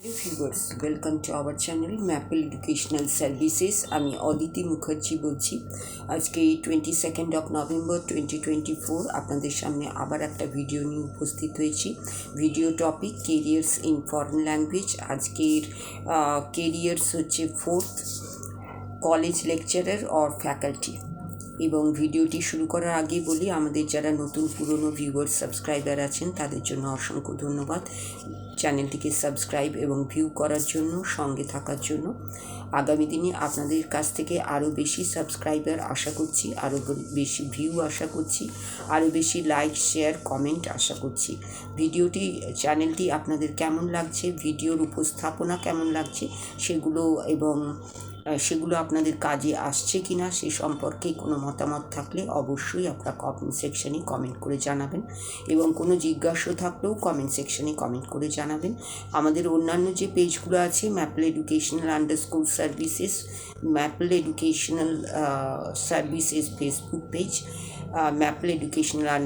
Hello viewers, welcome to our channel maple educational services. আমি অদিতি মুখার্জি বলছি। আজকে 22nd অফ নভেম্বর 2024 আপনাদের সামনে আবার একটা ভিডিও নিয়ে উপস্থিত হয়েছি। Video topic careers in foreign language. আজকের কেরিয়ার্স হচ্ছে 4th college lecturer or faculty. এবং ভিডিওটি শুরু করার আগে বলি, আমাদের যারা নতুন পুরনো ভিউয়ার্স সাবস্ক্রাইবার আছেন তাদের জন্য অসংখ্য ধন্যবাদ চ্যানেলটিকে সাবস্ক্রাইব এবং ভিউ করার জন্য, সঙ্গে থাকার জন্য। আগামী দিনে আপনাদের কাছ থেকে আরও বেশি সাবস্ক্রাইবার আশা করছি, আরও বেশি ভিউ আশা করছি, আরও বেশি লাইক, শেয়ার, কমেন্ট আশা করছি। চ্যানেলটি আপনাদের কেমন লাগছে, ভিডিওর উপস্থাপনা কেমন লাগছে সেগুলো আপনাদের কাজে আসছে কি না সে সম্পর্কে কোনো মতামত থাকলে অবশ্যই আপনারা কমেন্ট সেকশানে কমেন্ট করে জানাবেন, এবং কোনো জিজ্ঞাসা থাকলেও কমেন্ট সেকশানে কমেন্ট করে জানাবেন। আমাদের অন্যান্য যে পেজগুলো আছে, maple educational _services, maple educational services Facebook page, maple educational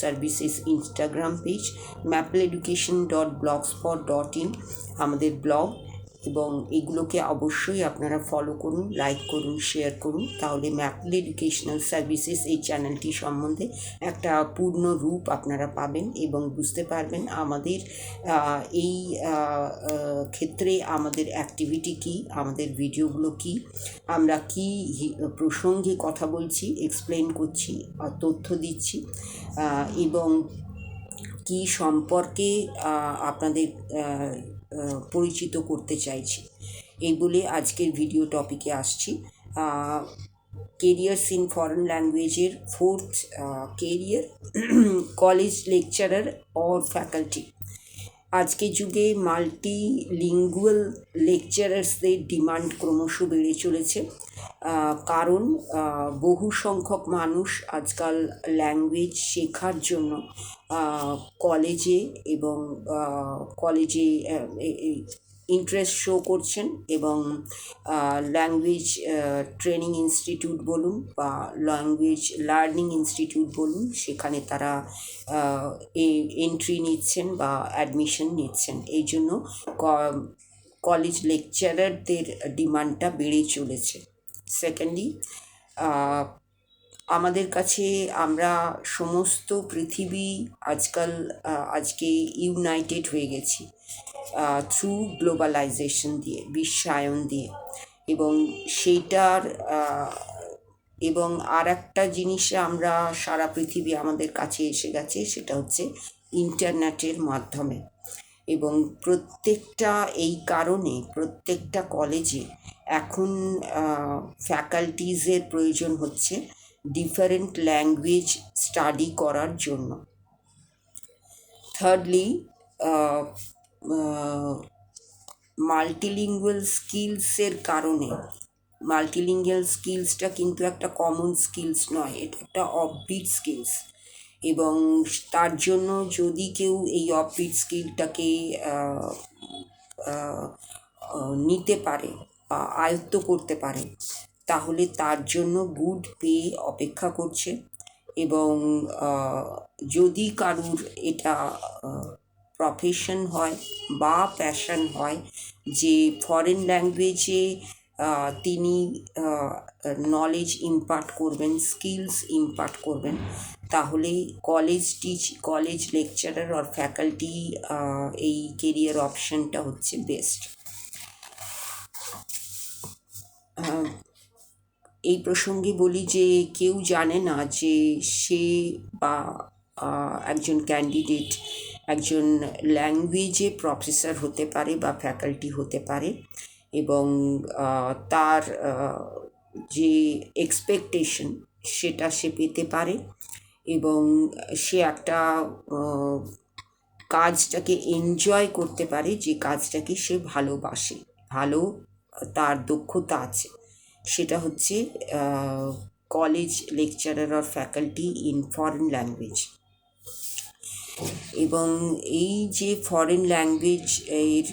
_services Instagram page, mappleeducation.blogspot.in আমাদের ব্লগ, এবং এগুলোকে অবশ্যই আপনারা ফলো করুন, লাইক করুন, শেয়ার করুন। তাহলে ম্যাপল এডুকেশনাল সার্ভিসেস এই চ্যানেলটি সম্বন্ধে একটা পূর্ণ রূপ আপনারা পাবেন এবং বুঝতে পারবেন আমাদের এই ক্ষেত্রে আমাদের অ্যাক্টিভিটি কী, আমাদের ভিডিওগুলো কী, আমরা কী প্রসঙ্গে কথা বলছি, এক্সপ্লেন করছি, তথ্য দিচ্ছি, এবং কী সম্পর্কে আপনাদের পরিচিত করতে চাইছি। এই বলে আজকের ভিডিও টপিকে আসছি। কেরিয়ার্স ইন ফরেন ল্যাঙ্গুয়েজের 4th career, college lecturer or faculty. আজকের যুগে মাল্টিলিঙ্গুয়াল লেকচারার্সদের ডিমান্ড ক্রমশ বেড়ে চলেছে, কারণ বহু সংখ্যক মানুষ আজকাল ল্যাঙ্গুয়েজ শেখার জন্য কলেজে ইন্টারেস্ট শো করছেন, এবং ল্যাঙ্গুয়েজ ট্রেনিং ইনস্টিটিউট বলুন বা ল্যাঙ্গুয়েজ লার্নিং ইনস্টিটিউট বলুন, সেখানে তারা এন্ট্রি নিচ্ছেন বা অ্যাডমিশন নিচ্ছেন। এই জন্য কলেজ লেকচারারদের ডিমান্ডটা বেড়ে চলেছে। সেকেন্ডলি, আমাদের কাছে আমরা সমস্ত পৃথিবী আজকে ইউনাইটেড হয়ে গেছি থ্রু গ্লোবালাইজেশন দিয়ে, বিশ্বায়ন দিয়ে, এবং এবং আর একটা জিনিসে আমরা সারা পৃথিবী আমাদের কাছে এসে গেছে, সেটা হচ্ছে ইন্টারনেটের মাধ্যমে। এবং এই কারণে প্রত্যেকটা কলেজে এখন ফ্যাকাল্টিজের প্রয়োজন হচ্ছে ডিফারেন্ট ল্যাঙ্গুয়েজ স্টাডি করার জন্য। থার্ডলি, মাল্টিলিঙ্গুয়াল স্কিলসের কারণে, মাল্টিলিঙ্গুয়াল স্কিলসটা কিন্তু একটা কমন স্কিলস নয়, এটা একটা অফবিট স্কিলস, এবং তার জন্য যদি কেউ এই অফবিট স্কিলটাকে নিতে পারে বা আয়ত্ত করতে পারে, তাহলে তার জন্য গুড পে অপেক্ষা করছে। এবং যদি কারুর এটা প্রফেশন হয় বা প্যাশন হয় যে ফরেন ল্যাঙ্গুয়েজে তিনি নলেজ ইম্পার্ট করবেন, স্কিলস ইম্পার্ট করবেন, তাহলে কলেজ লেকচারার আর ফ্যাকাল্টি এই কেরিয়ার অপশানটা হচ্ছে বেস্ট। এই প্রসঙ্গে বলি যে কেউ জানে না যে সে বা একজন ক্যান্ডিডেট একজন ল্যাঙ্গুয়েজে প্রফেসর হতে পারে বা ফ্যাকাল্টি হতে পারে, এবং তার যে এক্সপেকটেশন সেটা সে পেতে পারে, এবং সে একটা কাজটাকে এনজয় করতে পারে, যে কাজটাকে সে ভালোবাসে, তার দক্ষতা আছে। সেটা হচ্ছে college lecturer or faculty in foreign language. এবং এই যে ফরেন ল্যাঙ্গুয়েজ এর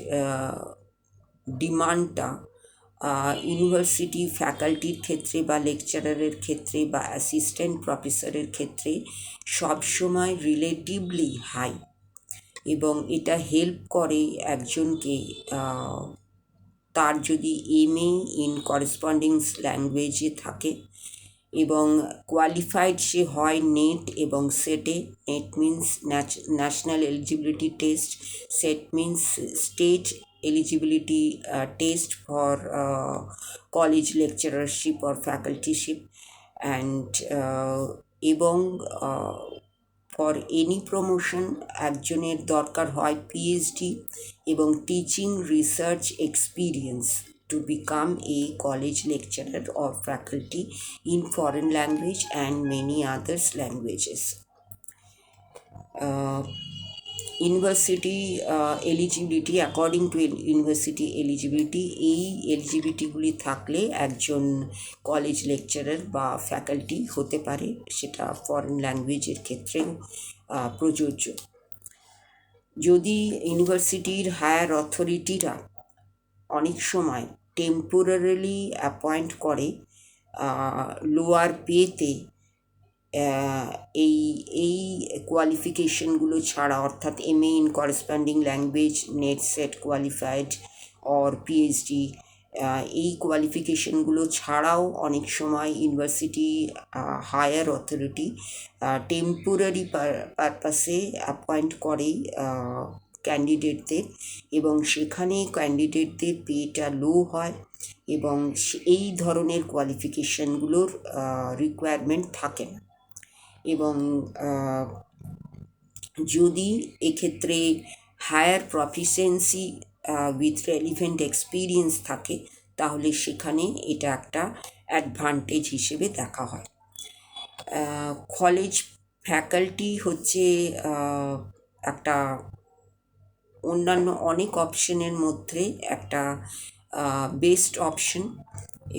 ডিমান্ডটা ইউনিভার্সিটি ফ্যাকাল্টির ক্ষেত্রে বা লেকচারারের ক্ষেত্রে বা অ্যাসিস্ট্যান্ট প্রফেসরের ক্ষেত্রে সবসময় রিলেটিভলি হাই, এবং এটা হেল্প করে একজনকে তার যদি MA ইন করেসপন্ডিং ল্যাঙ্গুয়েজে থাকে এবং কোয়ালিফাইড সে হয় নেট এবং সেটে। NET means National Eligibility Test, SET means State Eligibility Test for college lectureship or facultyship and এবং ফর এনি প্রমোশন একজনের দরকার হয় PhD এবং teaching research experience to become a college lecturer or faculty in foreign language and many others languages. University eligibility, according to university eligibility, এই এলিজিবিলিটিগুলি থাকলে একজন college lecturer বা faculty হতে পারে, সেটা ফরেন ল্যাঙ্গুয়েজের ক্ষেত্রেও প্রযোজ্য। যদি ইউনিভার্সিটির হায়ার অথরিটিরা অনেক সময় টেম্পোরারিলি অ্যাপয়েন্ট করে লোয়ার পেতে এই এই কোয়ালিফিকেশনগুলো ছাড়া, অর্থাৎ MA in corresponding language, net set qualified or PhD, এই কোয়ালিফিকেশনগুলো ছাড়াও অনেক সময় ইউনিভার্সিটি হায়ার অথরিটি টেম্পোরারি পারপাসে অ্যাপয়েন্ট করে ক্যান্ডিডেটদের, এবং সেখানে ক্যান্ডিডেটদের পেটা লো হয় এবং এই ধরনের কোয়ালিফিকেশনগুলোর রিকোয়ারমেন্ট থাকে না। এবং যদি এক্ষেত্রে higher proficiency with relevant experience থাকে, তাহলে সেখানে এটা একটা অ্যাডভান্টেজ হিসেবে দেখা হয়। কলেজ ফ্যাকাল্টি হচ্ছে একটা অন্যান্য অনেক অপশনের মধ্যে একটা বেস্ট অপশন,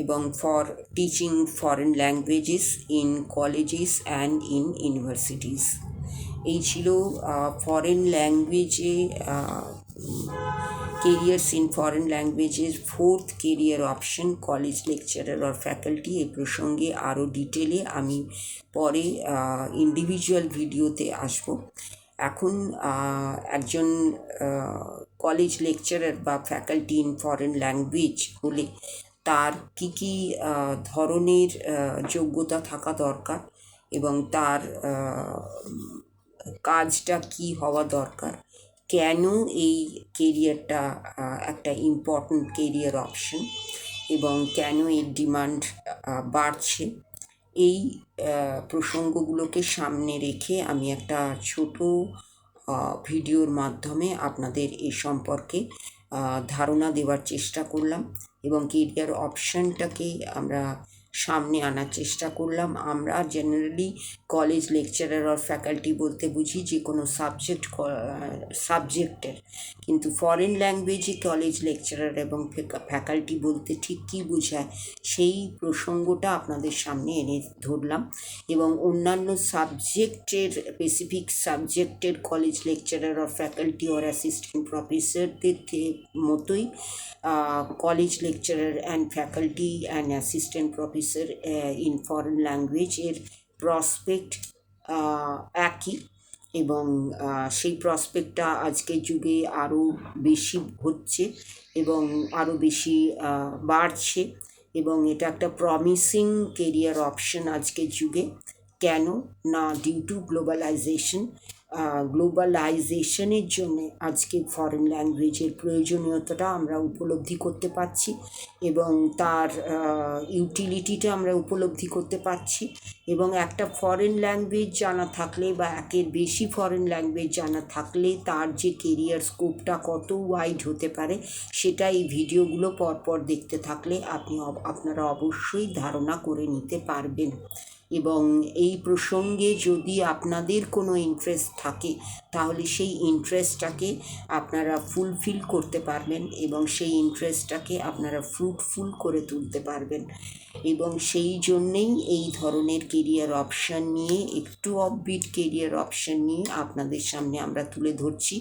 এবং for teaching foreign languages in colleges and in universities. এই ছিল ফরেন ল্যাঙ্গুয়েজে কেরিয়ার্স ইন ফরেন ল্যাঙ্গুয়েজের fourth career option college lecturer or faculty. এই প্রসঙ্গে আরও ডিটেলে আমি পরে ইন্ডিভিজুয়াল ভিডিওতে আসব। এখন একজন কলেজ লেকচারার বা ফ্যাকাল্টি ইন ফরেন ল্যাঙ্গুয়েজ হলে তার কী কী ধরনের যোগ্যতা থাকা দরকার এবং তার কাজটা কি হওয়া দরকার, কেন এই কেরিয়ারটা একটা ইম্পর্ট্যান্ট কেরিয়ার অপশন এবং কেন এর ডিমান্ড বাড়ছে, এই প্রসঙ্গগুলোকে সামনে রেখে আমি একটা ছোট ভিডিওর মাধ্যমে আপনাদের এ সম্পর্কে ধারণা দেওয়ার চেষ্টা করলাম এবং কেরিয়ার অপশানটাকে আমরা সামনে আনার চেষ্টা করলাম। আমরা জেনারেলি কলেজ লেকচারার আর ফ্যাকাল্টি বলতে বুঝি যে কোনো সাবজেক্টের, কিন্তু ফরেন ল্যাঙ্গুয়েজে কলেজ লেকচারার এবং ফ্যাকাল্টি বলতে ঠিক কী বোঝায় সেই প্রসঙ্গটা আপনাদের সামনে এনে ধরলাম। এবং অন্যান্য সাবজেক্টের, স্পেসিফিক সাবজেক্টের কলেজ লেকচারার আর ফ্যাকাল্টি আর অ্যাসিস্ট্যান্ট প্রফেসরদের মতোই college lecturer and faculty and assistant professor in foreign ল্যাঙ্গুয়েজের প্রসপেক্ট একই, এবং সেই প্রসপেক্টটা আজকের যুগে আরও বেশি হচ্ছে এবং আরও বেশি বাড়ছে, এবং এটা একটা প্রমিসিং কেরিয়ার অপশন আজকের যুগে। কেন না, ডিউ টু গ্লোবালাইজেশনের জন্য আজকে ফরেন ল্যাঙ্গুয়েজের প্রয়োজনীয়তাটা আমরা উপলব্ধি করতে পারছি এবং তার ইউটিলিটিটা আমরা উপলব্ধি করতে পারছি। এবং একটা ফরেন ল্যাঙ্গুয়েজ জানা থাকলে বা একের বেশি ফরেন ল্যাঙ্গুয়েজ জানা থাকলে তার যে কেরিয়ার স্কোপটা কত ওয়াইড হতে পারে, সেটা এই ভিডিওগুলো পরপর দেখতে থাকলে আপনারা অবশ্যই ধারণা করে নিতে পারবেন। এবং এই প্রসঙ্গে যদি আপনাদের কোনো ইন্টারেস্ট থাকে, তাহলে সেই ইন্টারেস্টটাকে আপনারা ফুলফিল করতে পারবেন এবং সেই ইন্টারেস্টটাকে আপনারা ফ্রুটফুল করে তুলতে পারবেন। এবং সেই জন্যেই এই ধরনের কেরিয়ার অপশান নিয়ে, একটু অফবিট কেরিয়ার অপশান নিয়ে আপনাদের সামনে আমরা তুলে ধরছি,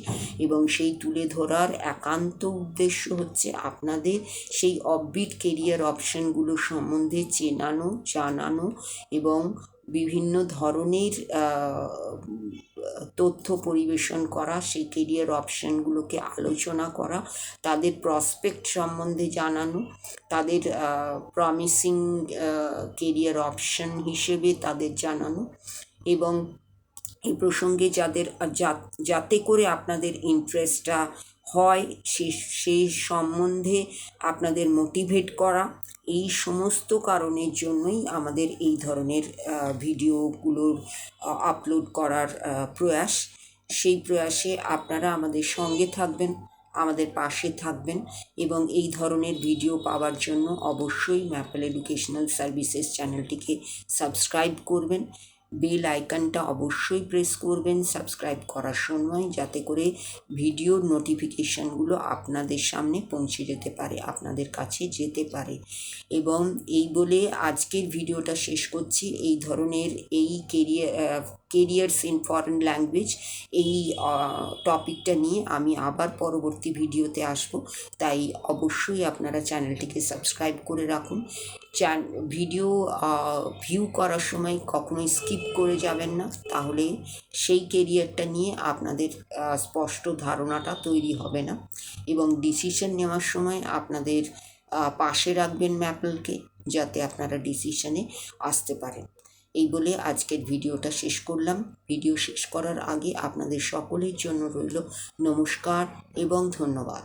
এবং সেই তুলে ধরার একান্ত উদ্দেশ্য হচ্ছে আপনাদের সেই অফবিট কেরিয়ার অপশানগুলো সম্বন্ধে জানানো এবং বিভিন্ন ধরনের তথ্য পরিবেশন করা, সেই কেরিয়ার অপশানগুলোকে আলোচনা করা, তাদের প্রসপেক্ট সম্বন্ধে জানানো, তাদের প্রমিসিং কেরিয়ার অপশান হিসেবে তাদের জানানো, এবং এই প্রসঙ্গে যাতে করে আপনাদের ইন্টারেস্টটা হয় সেই সম্বন্ধে আপনাদের মোটিভেট করা, এই সমস্ত কারণের জন্যই আমাদের এই ধরনের ভিডিওগুলোর আপলোড করার প্রয়াস। সেই প্রয়াসে আপনারা আমাদের সঙ্গে থাকবেন, আমাদের পাশে থাকবেন, এবং এই ধরনের ভিডিও পাওয়ার জন্য অবশ্যই ম্যাপল এডুকেশনাল সার্ভিসেস চ্যানেলটিকে সাবস্ক্রাইব করবেন। বেল আইকনটা অবশ্যই প্রেস করবেন সাবস্ক্রাইব করার সময়, যাতে করে ভিডিওর নোটিফিকেশানগুলো আপনাদের সামনে পৌঁছে যেতে পারে, আপনাদের কাছে যেতে পারে। এবং এই বলে আজকের ভিডিওটা শেষ করছি। এই ধরনের এই কেরিয়ার্স ইন ফরেন ল্যাঙ্গুয়েজ এই টপিকটা নিয়ে আমি আবার পরবর্তী ভিডিওতে আসব, তাই অবশ্যই আপনারা চ্যানেলটিকে সাবস্ক্রাইব করে রাখুন। ভিডিও ভিউ করার সময় কখনোই স্কিপ করে যাবেন না, তাহলে সেই কেরিয়ারটা নিয়ে আপনাদের স্পষ্ট ধারণাটা তৈরি হবে না, এবং ডিসিশন নেওয়ার সময় আপনাদের পাশে রাখবেন ম্যাপলকে, যাতে আপনারা ডিসিশনে আসতে পারেন। এই বলে আজকের ভিডিওটা শেষ করলাম। ভিডিও শেষ করার আগে আপনাদের সকলের জন্য রইল নমস্কার এবং ধন্যবাদ।